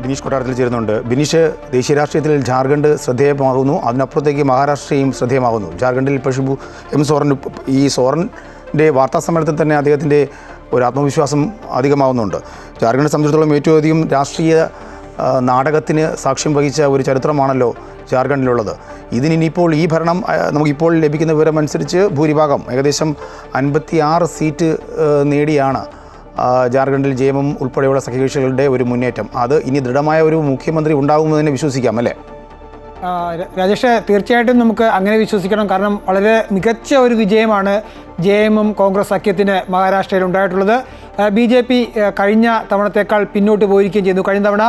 ബിനീഷ് കൊട്ടാരത്തിൽ ചേരുന്നുണ്ട്. ബിനീഷ്, ദേശീയ രാഷ്ട്രീയത്തിൽ ജാർഖണ്ഡ് ശ്രദ്ധേയമാകുന്നു, അതിനപ്പുറത്തേക്ക് മഹാരാഷ്ട്രയും ശ്രദ്ധേയമാകുന്നു. ജാർഖണ്ഡിൽ പശുബു സോറൻ്റെ വാർത്താ സമ്മേളനത്തിൽ തന്നെ അദ്ദേഹത്തിൻ്റെ ഒരു ആത്മവിശ്വാസം അധികമാകുന്നുണ്ട്. ജാർഖണ്ഡിനെ സംബന്ധിച്ചിടത്തോളം ഏറ്റവും അധികം രാഷ്ട്രീയ നാടകത്തിന് സാക്ഷ്യം വഹിച്ച ഒരു ചരിത്രമാണല്ലോ ജാർഖണ്ഡിലുള്ളത്. ഇതിനിപ്പോൾ ഈ ഭരണം നമുക്കിപ്പോൾ ലഭിക്കുന്ന വിവരമനുസരിച്ച് ഭൂരിഭാഗം ഏകദേശം 56 സീറ്റ് നേടിയാണ് ജാർഖണ്ഡിൽ ജെഎംഎം ഉൾപ്പെടെയുള്ള സഖ്യകക്ഷികളുടെ ഒരു മുന്നേറ്റം. അത് ഇനി ദൃഢമായ ഒരു മുഖ്യമന്ത്രി ഉണ്ടാകുമെന്ന് വിശ്വസിക്കാം അല്ലേ? രാജേഷ്, തീർച്ചയായിട്ടും നമുക്ക് അങ്ങനെ വിശ്വസിക്കണം. കാരണം വളരെ മികച്ച ഒരു വിജയമാണ് ജെഎംഎം കോൺഗ്രസ് സഖ്യത്തിന് മഹാരാഷ്ട്രയിൽ ഉണ്ടായിട്ടുള്ളത്. BJP കഴിഞ്ഞ തവണത്തേക്കാൾ പിന്നോട്ട് പോയിരിക്കുകയും ചെയ്തു. കഴിഞ്ഞ തവണ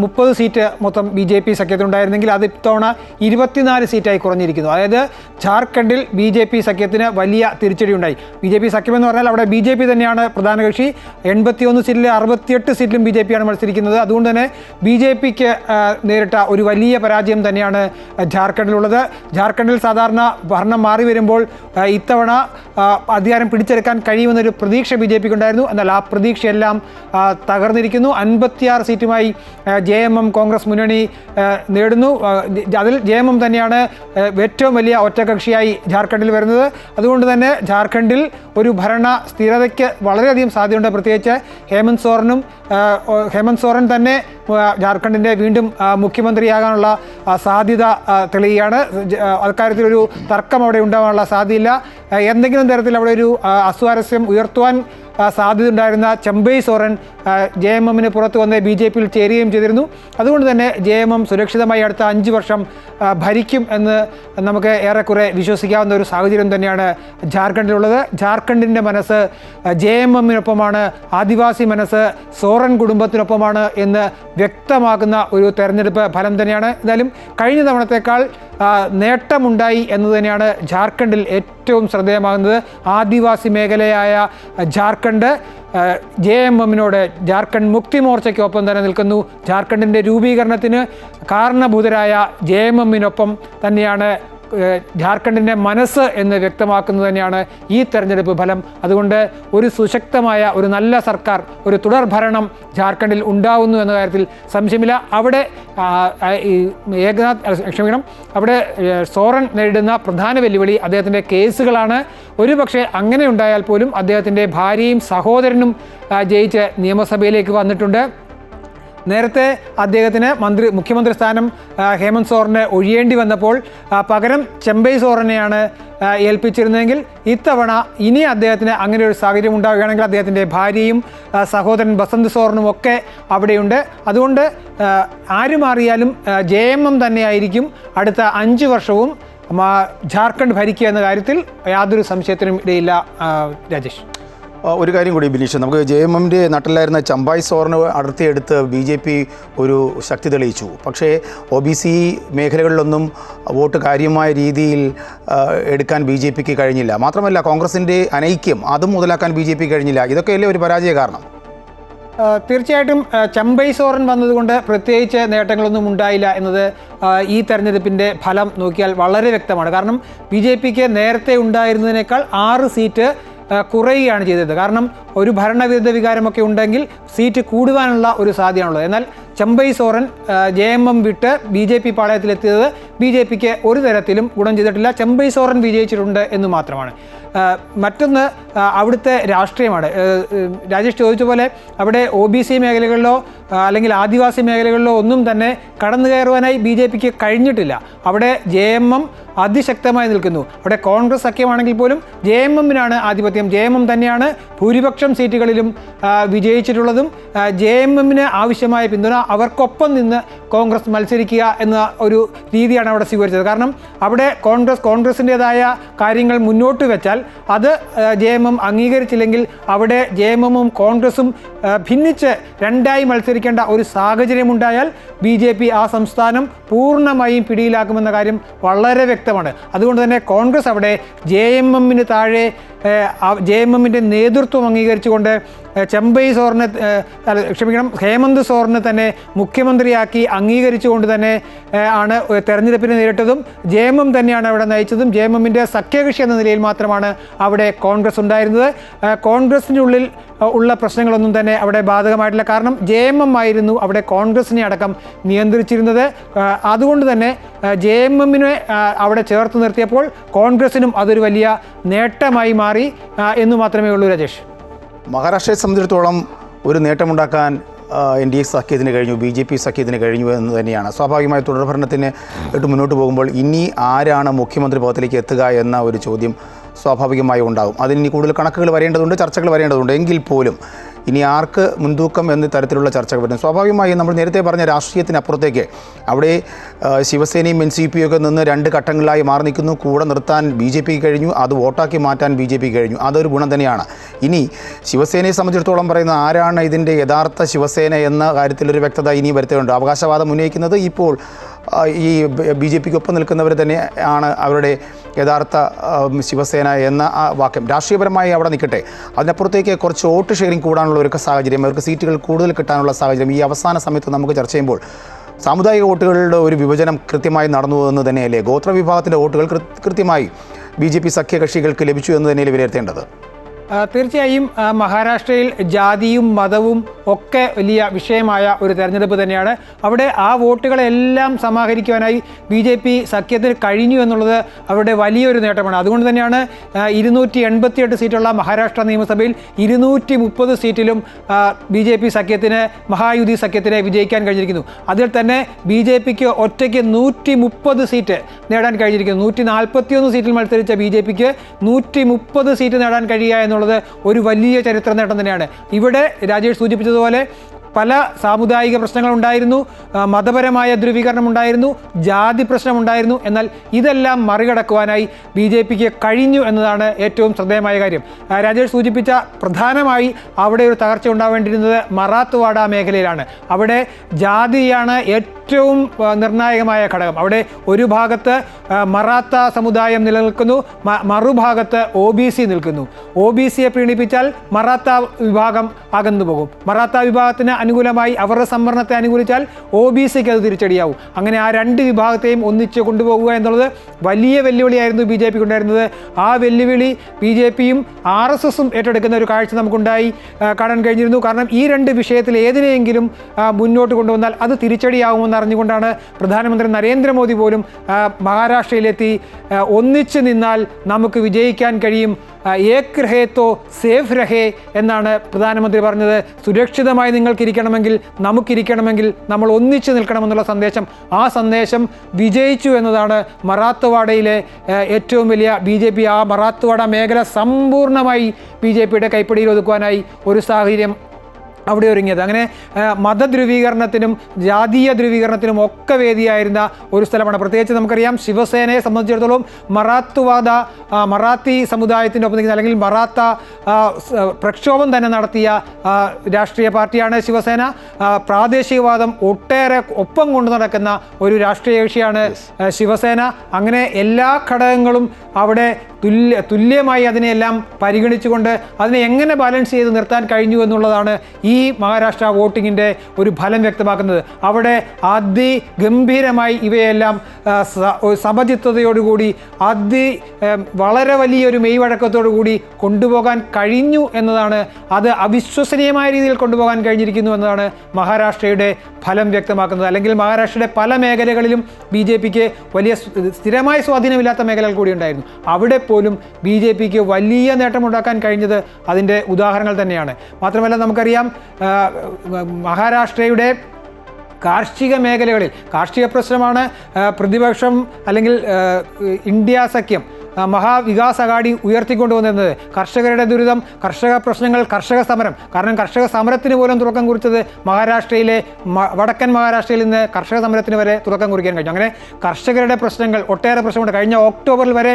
30 സീറ്റ് മൊത്തം BJP സഖ്യത്തിനുണ്ടായിരുന്നെങ്കിൽ അത് ഇത്തവണ 24 സീറ്റായി കുറഞ്ഞിരിക്കുന്നു. അതായത് ജാർഖണ്ഡിൽ BJP സഖ്യത്തിന് വലിയ തിരിച്ചടി ഉണ്ടായി. BJP സഖ്യമെന്ന് പറഞ്ഞാൽ അവിടെ BJP തന്നെയാണ് പ്രധാന കക്ഷി. 81 സീറ്റിൽ 68 സീറ്റിലും BJP ആണ് മത്സരിക്കുന്നത്. അതുകൊണ്ട് തന്നെ BJPക്ക് നേരിട്ട ഒരു വലിയ പരാജയം തന്നെയാണ് ജാർഖണ്ഡിലുള്ളത്. ജാർഖണ്ഡിൽ സാധാരണ ഭരണം മാറി വരുമ്പോൾ ഇത്തവണ അധികാരം പിടിച്ചെടുക്കാൻ കഴിയുമെന്നൊരു പ്രതീക്ഷ BJPക്ക് ഉണ്ടായിരുന്നു. എന്നാൽ ആ പ്രതീക്ഷയെല്ലാം തകർന്നിരിക്കുന്നു. 56 സീറ്റുമായി ജെഎംഎം കോൺഗ്രസ് മുന്നണി നേടുന്നു. അതിൽ ജെഎംഎം തന്നെയാണ് ഏറ്റവും വലിയ ഒറ്റകക്ഷിയായി ജാർഖണ്ഡിൽ വരുന്നത്. അതുകൊണ്ട് തന്നെ ജാർഖണ്ഡിൽ ഒരു ഭരണ സ്ഥിരതയ്ക്ക് വളരെയധികം സാധ്യതയുണ്ട്. പ്രത്യേകിച്ച് ഹേമന്ത് സോറൻ തന്നെ ജാർഖണ്ഡിൻ്റെ വീണ്ടും മുഖ്യമന്ത്രിയാകാനുള്ള സാധ്യത തെളിയുകയാണ്. അക്കാര്യത്തിലൊരു തർക്കം അവിടെ ഉണ്ടാകാനുള്ള സാധ്യതയില്ല. എന്തെങ്കിലും തരത്തിൽ അവിടെ ഒരു അസ്വാരസ്യം ഉയർത്തുവാൻ സാധ്യത ഉണ്ടായിരുന്ന ചമ്പൈ സോറൻ ജെഎംഎമ്മിന് പുറത്ത് വന്ന് BJPയിൽ ചേരുകയും ചെയ്തിരുന്നു. അതുകൊണ്ട് തന്നെ ജെഎംഎം സുരക്ഷിതമായി അടുത്ത 5 വർഷം ഭരിക്കും എന്ന് നമുക്ക് ഏറെക്കുറെ വിശ്വസിക്കാവുന്ന ഒരു സാഹചര്യം തന്നെയാണ് ജാർഖണ്ഡിലുള്ളത്. ജാർഖണ്ഡിൻ്റെ മനസ്സ് ജെഎംഎമ്മിനൊപ്പമാണ്, ആദിവാസി മനസ്സ് സോറൻ കുടുംബത്തിനൊപ്പമാണ് എന്ന് വ്യക്തമാക്കുന്ന ഒരു തെരഞ്ഞെടുപ്പ് ഫലം തന്നെയാണ്. എന്തായാലും കഴിഞ്ഞ തവണത്തേക്കാൾ നേട്ടമുണ്ടായി എന്ന് തന്നെയാണ് ജാർഖണ്ഡിൽ ഏറ്റവും ശ്രദ്ധേയമാകുന്നത്. ആദിവാസി മേഖലയായ ജാർഖണ്ഡ് ജെഎംഎമ്മിനോട് ജാർഖണ്ഡ് മുക്തി മോർച്ചയ്ക്കൊപ്പം തന്നെ നിൽക്കുന്നു. ജാർഖണ്ഡിൻ്റെ രൂപീകരണത്തിന് കാരണഭൂതരായ ജെഎംഎമ്മിനൊപ്പം തന്നെയാണ് ജാർഖണ്ഡിൻ്റെ മനസ്സ് എന്ന് വ്യക്തമാക്കുന്നത് തന്നെയാണ് ഈ തെരഞ്ഞെടുപ്പ് ഫലം. അതുകൊണ്ട് ഒരു സുശക്തമായ ഒരു നല്ല സർക്കാർ, ഒരു തുടർ ഭരണം ജാർഖണ്ഡിൽ ഉണ്ടാവുന്നു എന്ന കാര്യത്തിൽ സംശയമില്ല. അവിടെ അവിടെ സോറൻ നേരിടുന്ന പ്രധാന വെല്ലുവിളി അദ്ദേഹത്തിൻ്റെ കേസുകളാണ്. ഒരുപക്ഷെ അങ്ങനെ ഉണ്ടായാൽ പോലും അദ്ദേഹത്തിൻ്റെ ഭാര്യയും സഹോദരനും ജയിച്ച് നിയമസഭയിലേക്ക് വന്നിട്ടുണ്ട്. നേരത്തെ അദ്ദേഹത്തിന് മുഖ്യമന്ത്രി സ്ഥാനം ഹേമന്ത് സോറനെ ഒഴിയേണ്ടി വന്നപ്പോൾ പകരം ചമ്പൈ സോറനെയാണ് ഏൽപ്പിച്ചിരുന്നതെങ്കിൽ ഇത്തവണ ഇനി അദ്ദേഹത്തിന് അങ്ങനെ ഒരു സാഹചര്യം ഉണ്ടാവുകയാണെങ്കിൽ അദ്ദേഹത്തിൻ്റെ ഭാര്യയും സഹോദരൻ ബസന്ത് സോറനും ഒക്കെ അവിടെയുണ്ട്. അതുകൊണ്ട് ആര് മാറിയാലും ജെഎംഎം തന്നെയായിരിക്കും അടുത്ത 5 വർഷവും ജാർഖണ്ഡ് ഭരിക്കുക എന്ന കാര്യത്തിൽ യാതൊരു സംശയത്തിനും ഇടയില്ല. രാജേഷ്, ഒരു കാര്യം കൂടി ബിനീഷ്, നമുക്ക് ജെഎംഎമ്മിൻ്റെ നട്ടിലായിരുന്ന ചമ്പായ് സോറിന് അടർത്തിയെടുത്ത് BJP ഒരു ശക്തി തെളിയിച്ചു. പക്ഷേ OBC മേഖലകളിലൊന്നും വോട്ട് കാര്യമായ രീതിയിൽ എടുക്കാൻ BJPക്ക് കഴിഞ്ഞില്ല. മാത്രമല്ല കോൺഗ്രസിൻ്റെ അനൈക്യം അതും മുതലാക്കാൻ BJPക്ക് കഴിഞ്ഞില്ല. ഇതൊക്കെയല്ലേ ഒരു പരാജയ കാരണം? തീർച്ചയായിട്ടും ചമ്പൈ സോറൻ വന്നതുകൊണ്ട് പ്രത്യേകിച്ച് നേട്ടങ്ങളൊന്നും ഉണ്ടായില്ല എന്നത് ഈ തെരഞ്ഞെടുപ്പിൻ്റെ ഫലം നോക്കിയാൽ വളരെ വ്യക്തമാണ്. കാരണം BJPക്ക് നേരത്തെ ഉണ്ടായിരുന്നതിനേക്കാൾ 6 സീറ്റ് കുറയുകയാണ് ചെയ്തത്. കാരണം ഒരു ഭരണവിരുദ്ധ വികാരമൊക്കെ ഉണ്ടെങ്കിൽ സീറ്റ് കൂടുവാനുള്ള ഒരു സാധ്യതയാണുള്ളത്. എന്നാൽ ചമ്പൈ സോറൻ ജെഎംഎം വിട്ട് BJP പാളയത്തിലെത്തിയത് BJPക്ക് ഒരു തരത്തിലും ഗുണം ചെയ്തിട്ടില്ല. ചമ്പൈ സോറൻ വിജയിച്ചിട്ടുണ്ട് എന്ന് മാത്രമാണ്. മറ്റൊന്ന് അവിടുത്തെ രാഷ്ട്രീയമാണ്. രാജേഷ് ചോദിച്ച പോലെ അവിടെ OBC മേഖലകളിലോ അല്ലെങ്കിൽ ആദിവാസി മേഖലകളിലോ ഒന്നും തന്നെ കടന്നു കയറുവാനായി BJPക്ക് കഴിഞ്ഞിട്ടില്ല. അവിടെ ജെഎംഎം അതിശക്തമായി നിൽക്കുന്നു. അവിടെ കോൺഗ്രസ് സഖ്യമാണെങ്കിൽ പോലും ജെഎംഎമ്മിനാണ് ആധിപത്യം. ജെഎംഎം തന്നെയാണ് ഭൂരിപക്ഷം സീറ്റുകളിലും വിജയിച്ചിട്ടുള്ളതും. ജെഎംഎമ്മിന് ആവശ്യമായ പിന്തുണ അവർക്കൊപ്പം നിന്ന് കോൺഗ്രസ് മത്സരിക്കുക എന്ന ഒരു രീതിയാണ് അവിടെ സ്വീകരിച്ചത്. കാരണം അവിടെ കോൺഗ്രസിൻ്റേതായ കാര്യങ്ങൾ മുന്നോട്ട് വെച്ചാൽ അത് ജെഎംഎം അംഗീകരിച്ചില്ലെങ്കിൽ അവിടെ ജെഎംഎമ്മും കോൺഗ്രസും ഭിന്നിച്ച് രണ്ടായി മത്സരിക്കേണ്ട ഒരു സാഹചര്യമുണ്ടായാൽ BJP ആ സംസ്ഥാനം പൂർണ്ണമായും പിടിയിലാക്കുമെന്ന കാര്യം വളരെ വ്യക്തമാണ്. അതുകൊണ്ട് തന്നെ കോൺഗ്രസ് അവിടെ ജെഎംഎമ്മിന് താഴെ ജെഎംഎമ്മിൻ്റെ നേതൃത്വം അംഗീകരിച്ചുകൊണ്ട് ഹേമന്ത് സോറിനെ തന്നെ മുഖ്യമന്ത്രിയാക്കി അംഗീകരിച്ചുകൊണ്ട് തന്നെ ആണ് തെരഞ്ഞെടുപ്പിനെ നേരിട്ടതും. JMM തന്നെയാണ് അവിടെ നയിച്ചതും. JMMൻ്റെ സഖ്യകക്ഷി എന്ന നിലയിൽ മാത്രമാണ് അവിടെ കോൺഗ്രസ് ഉണ്ടായിരുന്നത്. കോൺഗ്രസിൻ്റെ ഉള്ളിൽ ഉള്ള പ്രശ്നങ്ങളൊന്നും തന്നെ അവിടെ ബാധകമായിട്ടില്ല. കാരണം JMM ആയിരുന്നു അവിടെ കോൺഗ്രസിനെ അടക്കം നിയന്ത്രിച്ചിരുന്നത്. അതുകൊണ്ട് തന്നെ JMMനെ അവിടെ ചേർത്ത് നിർത്തിയപ്പോൾ കോൺഗ്രസിനും അതൊരു വലിയ നേട്ടമായി മാറി എന്ന് മാത്രമേ ഉള്ളൂ. രാജേഷ്, മഹാരാഷ്ട്രയെ സംബന്ധിച്ചിടത്തോളം ഒരു നേട്ടമുണ്ടാക്കാൻ NDA സഖ്യത്തിന് കഴിഞ്ഞു, BJP സഖ്യത്തിന് കഴിഞ്ഞു എന്ന് തന്നെയാണ്. സ്വാഭാവികമായി തുടർഭരണത്തിന് മുന്നോട്ട് പോകുമ്പോൾ ഇനി ആരാണ് മുഖ്യമന്ത്രി പദത്തിലേക്ക് എത്തുക എന്ന ഒരു ചോദ്യം സ്വാഭാവികമായി ഉണ്ടാകും. അതിന് കൂടുതൽ കണക്കുകൾ വരേണ്ടതുണ്ട്, ചർച്ചകൾ വരേണ്ടതുണ്ട്. എങ്കിൽ പോലും ഇനി ആർക്ക് മുൻതൂക്കം എന്ന തരത്തിലുള്ള ചർച്ചകൾ വരുന്നു. സ്വാഭാവികമായും നമ്മൾ നേരത്തെ പറഞ്ഞ രാഷ്ട്രീയത്തിനപ്പുറത്തേക്ക് അവിടെ ശിവസേനയും NCP ഒക്കെ നിന്ന് 2 ഘട്ടങ്ങളിലായി മാറി നിൽക്കുന്നു. കൂടെ നിർത്താൻ BJP കഴിഞ്ഞു, അത് വോട്ടാക്കി മാറ്റാൻ BJP കഴിഞ്ഞു. അതൊരു ഗുണം തന്നെയാണ്. ഇനി ശിവസേനയെ സംബന്ധിച്ചിടത്തോളം പറയുന്ന ആരാണ് ഇതിൻ്റെ യഥാർത്ഥ ശിവസേന എന്ന കാര്യത്തിലൊരു വ്യക്തത ഇനി വരുത്തേണ്ടതുണ്ട്. അവകാശവാദം ഉന്നയിക്കുന്നത് ഇപ്പോൾ ഈ BJPക്കൊപ്പം നിൽക്കുന്നവർ തന്നെ ആണ് അവരുടെ യഥാർത്ഥ ശിവസേന എന്ന ആ വാക്യം. രാഷ്ട്രീയപരമായി അവിടെ നിൽക്കട്ടെ, അതിനപ്പുറത്തേക്ക് കുറച്ച് വോട്ട് ഷെയറിംഗ് കൂടാനുള്ള ഒരു സാഹചര്യം, അവർക്ക് സീറ്റുകൾ കൂടുതൽ കിട്ടാനുള്ള സാഹചര്യം ഈ അവസാന സമയത്ത് നമുക്ക് ചർച്ച ചെയ്യുമ്പോൾ സാമുദായിക വോട്ടുകളുടെ ഒരു വിഭജനം കൃത്യമായി നടന്നു എന്ന് തന്നെയല്ലേ, ഗോത്ര വിഭാഗത്തിൻ്റെ വോട്ടുകൾ കൃത്യമായി BJP സഖ്യകക്ഷികൾക്ക് ലഭിച്ചു എന്ന് തന്നെയല്ലേ വിലയിരുത്തേണ്ടത്? തീർച്ചയായും മഹാരാഷ്ട്രയിൽ ജാതിയും മതവും ഒക്കെ വലിയ വിഷയമായ ഒരു തെരഞ്ഞെടുപ്പ് തന്നെയാണ്. അവിടെ ആ വോട്ടുകളെല്ലാം സമാഹരിക്കുവാനായി BJP സഖ്യത്തിന് കഴിഞ്ഞു എന്നുള്ളത് അവരുടെ വലിയൊരു നേട്ടമാണ്. അതുകൊണ്ട് തന്നെയാണ് 288 സീറ്റുള്ള മഹാരാഷ്ട്ര നിയമസഭയിൽ 230 സീറ്റിലും BJP സഖ്യത്തിന്, മഹായുതി സഖ്യത്തിന് വിജയിക്കാൻ കഴിഞ്ഞിരിക്കുന്നു. അതിൽ തന്നെ BJPക്ക് ഒറ്റയ്ക്ക് 130 സീറ്റ് നേടാൻ കഴിഞ്ഞിരിക്കുന്നു. 141 സീറ്റിൽ മത്സരിച്ച BJPക്ക് 130 സീറ്റ് നേടാൻ കഴിയുക എന്നുള്ളത് ഒരു വലിയ ചരിത്ര നേട്ടം തന്നെയാണ്. ഇവിടെ രാജേഷ് സൂചിപ്പിച്ചതുപോലെ പല സാമുദായിക പ്രശ്നങ്ങളുണ്ടായിരുന്നു, മതപരമായ ധ്രുവീകരണം ഉണ്ടായിരുന്നു, ജാതി പ്രശ്നമുണ്ടായിരുന്നു. എന്നാൽ ഇതെല്ലാം മറികടക്കുവാനായി BJPക്ക് കഴിഞ്ഞു എന്നതാണ് ഏറ്റവും ശ്രദ്ധേയമായ കാര്യം. രാജേഷ് സൂചിപ്പിച്ച പ്രധാനമായി അവിടെ ഒരു തകർച്ച ഉണ്ടാവേണ്ടിയിരുന്നത് മറാത്ത്വാഡ മേഖലയിലാണ്. അവിടെ ജാതിയാണ് ഏറ്റവും നിർണായകമായ ഘടകം. അവിടെ ഒരു ഭാഗത്ത് മറാത്ത സമുദായം നിലനിൽക്കുന്നു, മറുഭാഗത്ത് OBC നിൽക്കുന്നു. OBCയെ പ്രീണിപ്പിച്ചാൽ മറാത്ത വിഭാഗം അകന്നു പോകും. മറാത്ത വിഭാഗത്തിന് അനുകൂലമായി അവരുടെ സംവരണത്തെ അനുകൂലിച്ചാൽ OBCക്ക് അത് തിരിച്ചടിയാവും. അങ്ങനെ ആ 2 വിഭാഗത്തെയും ഒന്നിച്ച് കൊണ്ടുപോകുക എന്നുള്ളത് വലിയ വെല്ലുവിളിയായിരുന്നു BJPക്ക് ഉണ്ടായിരുന്നത്. ആ വെല്ലുവിളി BJPയും RSSും ഏറ്റെടുക്കുന്ന ഒരു കാഴ്ച നമുക്കുണ്ടായി കാണാൻ കഴിഞ്ഞിരുന്നു. കാരണം ഈ 2 വിഷയത്തിൽ ഏതിനെയെങ്കിലും മുന്നോട്ട് കൊണ്ടുവന്നാൽ അത് തിരിച്ചടിയാവുമെന്ന് അറിഞ്ഞുകൊണ്ടാണ് പ്രധാനമന്ത്രി നരേന്ദ്രമോദി പോലും മഹാരാഷ്ട്രയിലെത്തി ഒന്നിച്ച് നിന്നാൽ നമുക്ക് വിജയിക്കാൻ കഴിയും, ഏക് രഹേ തോ സേഫ് രഹേ എന്നാണ് പ്രധാനമന്ത്രി പറഞ്ഞത്. സുരക്ഷിതമായി നിങ്ങൾക്കിരിക്കണമെങ്കിൽ, നമുക്കിരിക്കണമെങ്കിൽ നമ്മൾ ഒന്നിച്ച് നിൽക്കണമെന്നുള്ള സന്ദേശം, ആ സന്ദേശം വിജയിച്ചു എന്നതാണ് മറാത്ത്വാഡയിലെ ഏറ്റവും വലിയ BJP ആ മറാത്ത്വാഡ മേഖല സമ്പൂർണ്ണമായി BJPയുടെ കൈപ്പിടിയിൽ ഒതുക്കുവാനായി ഒരു സാഹചര്യം അവിടെ ഒരുങ്ങിയത്. അങ്ങനെ മതധ്രുവീകരണത്തിനും ജാതീയ ധ്രുവീകരണത്തിനും ഒക്കെ വേദിയായിരുന്ന ഒരു സ്ഥലമാണ്. പ്രത്യേകിച്ച് നമുക്കറിയാം ശിവസേനയെ സംബന്ധിച്ചിടത്തോളം മറാത്തി സമുദായത്തിൻ്റെ ഒപ്പം നിൽക്കുന്ന, അല്ലെങ്കിൽ മറാത്ത പ്രക്ഷോഭം തന്നെ നടത്തിയ രാഷ്ട്രീയ പാർട്ടിയാണ് ശിവസേന. പ്രാദേശികവാദം ഒട്ടേറെ ഒപ്പം കൊണ്ടു നടക്കുന്ന ഒരു രാഷ്ട്രീയ കക്ഷിയാണ് ശിവസേന. അങ്ങനെ എല്ലാ ഘടകങ്ങളും അവിടെ തുല്യമായി അതിനെയെല്ലാം പരിഗണിച്ചുകൊണ്ട് അതിനെ എങ്ങനെ ബാലൻസ് ചെയ്ത് നിർത്താൻ കഴിഞ്ഞു എന്നുള്ളതാണ് ഈ മഹാരാഷ്ട്ര വോട്ടിങ്ങിൻ്റെ ഒരു ഫലം വ്യക്തമാക്കുന്നത്. അവിടെ അതിഗംഭീരമായി ഇവയെല്ലാം സമചിത്തതയോടുകൂടി വളരെ വലിയൊരു മെയ്വഴക്കത്തോടുകൂടി കൊണ്ടുപോകാൻ കഴിഞ്ഞു എന്നതാണ്, അത് അവിശ്വസനീയമായ രീതിയിൽ കൊണ്ടുപോകാൻ കഴിഞ്ഞിരിക്കുന്നു എന്നതാണ് മഹാരാഷ്ട്രയുടെ ഫലം വ്യക്തമാക്കുന്നത്. അല്ലെങ്കിൽ മഹാരാഷ്ട്രയുടെ പല മേഖലകളിലും BJPക്ക് വലിയ സ്ഥിരമായ സ്വാധീനമില്ലാത്ത മേഖലകൾ കൂടി ഉണ്ടായിരുന്നു. അവിടെ പോലും BJPക്ക് വലിയ നേട്ടമുണ്ടാക്കാൻ കഴിഞ്ഞത് അതിൻ്റെ ഉദാഹരണങ്ങൾ തന്നെയാണ്. മാത്രമല്ല നമുക്കറിയാം മഹാരാഷ്ട്രയുടെ കാർഷിക മേഖലകളിൽ കാർഷിക പ്രശ്നമാണ് പ്രതിപക്ഷം അല്ലെങ്കിൽ ഇന്ത്യ സഖ്യം മഹാവികാസ് അഘാടി ഉയർത്തിക്കൊണ്ടുവന്നിരുന്നത്. കർഷകരുടെ ദുരിതം, കർഷക പ്രശ്നങ്ങൾ, കർഷക സമരം. കാരണം കർഷക സമരത്തിന് പോലും തുടക്കം കുറിച്ചത് മഹാരാഷ്ട്രയിലെ വടക്കൻ മഹാരാഷ്ട്രയിൽ നിന്ന് കർഷക സമരത്തിന് വരെ തുടക്കം കുറിക്കാൻ കഴിഞ്ഞു. അങ്ങനെ കർഷകരുടെ പ്രശ്നങ്ങൾ, ഒട്ടേറെ പ്രശ്നമുണ്ട്. കഴിഞ്ഞ ഒക്ടോബറിൽ വരെ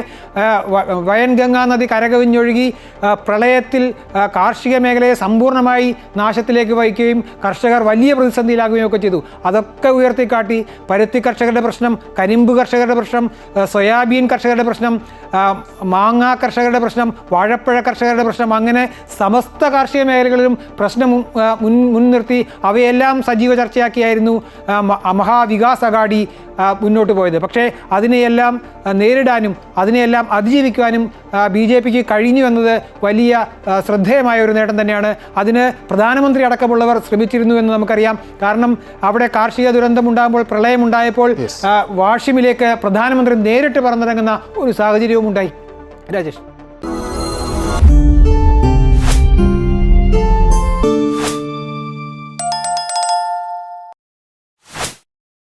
വയൻഗംഗാ നദി കരകവിഞ്ഞൊഴുകി പ്രളയത്തിൽ കാർഷിക മേഖലയെ സമ്പൂർണ്ണമായി നാശത്തിലേക്ക് വഹിക്കുകയും കർഷകർ വലിയ പ്രതിസന്ധിയിലാകുകയും ഒക്കെ ചെയ്തു. അതൊക്കെ ഉയർത്തിക്കാട്ടി പരുത്തി കർഷകരുടെ പ്രശ്നം, കരിമ്പ് കർഷകരുടെ പ്രശ്നം, സോയാബീൻ കർഷകരുടെ പ്രശ്നം, മാങ്ങാ കർഷകരുടെ പ്രശ്നം, വാഴപ്പഴ കർഷകരുടെ പ്രശ്നം, അങ്ങനെ സമസ്ത കാർഷിക മേഖലകളിലും പ്രശ്നം മുൻനിർത്തി അവയെല്ലാം സജീവ ചർച്ചയാക്കിയായിരുന്നു മഹാവികാസ് അഘാടി മുന്നോട്ട് പോയത്. പക്ഷേ അതിനെയെല്ലാം നേരിടാനും അതിനെയെല്ലാം അതിജീവിക്കുവാനും BJPക്ക് കഴിഞ്ഞു എന്നത് വലിയ ശ്രദ്ധേയമായ ഒരു നേട്ടം തന്നെയാണ്. അതിന് പ്രധാനമന്ത്രി അടക്കമുള്ളവർ ശ്രമിച്ചിരുന്നു എന്ന് നമുക്കറിയാം. കാരണം അവിടെ കാർഷിക ദുരന്തം ഉണ്ടാകുമ്പോൾ, പ്രളയമുണ്ടായപ്പോൾ വാഷിമിലേക്ക് പ്രധാനമന്ത്രി നേരിട്ട് പറന്നിറങ്ങുന്ന ഒരു സാഹചര്യവും ഉണ്ടായി. രാജേഷ്.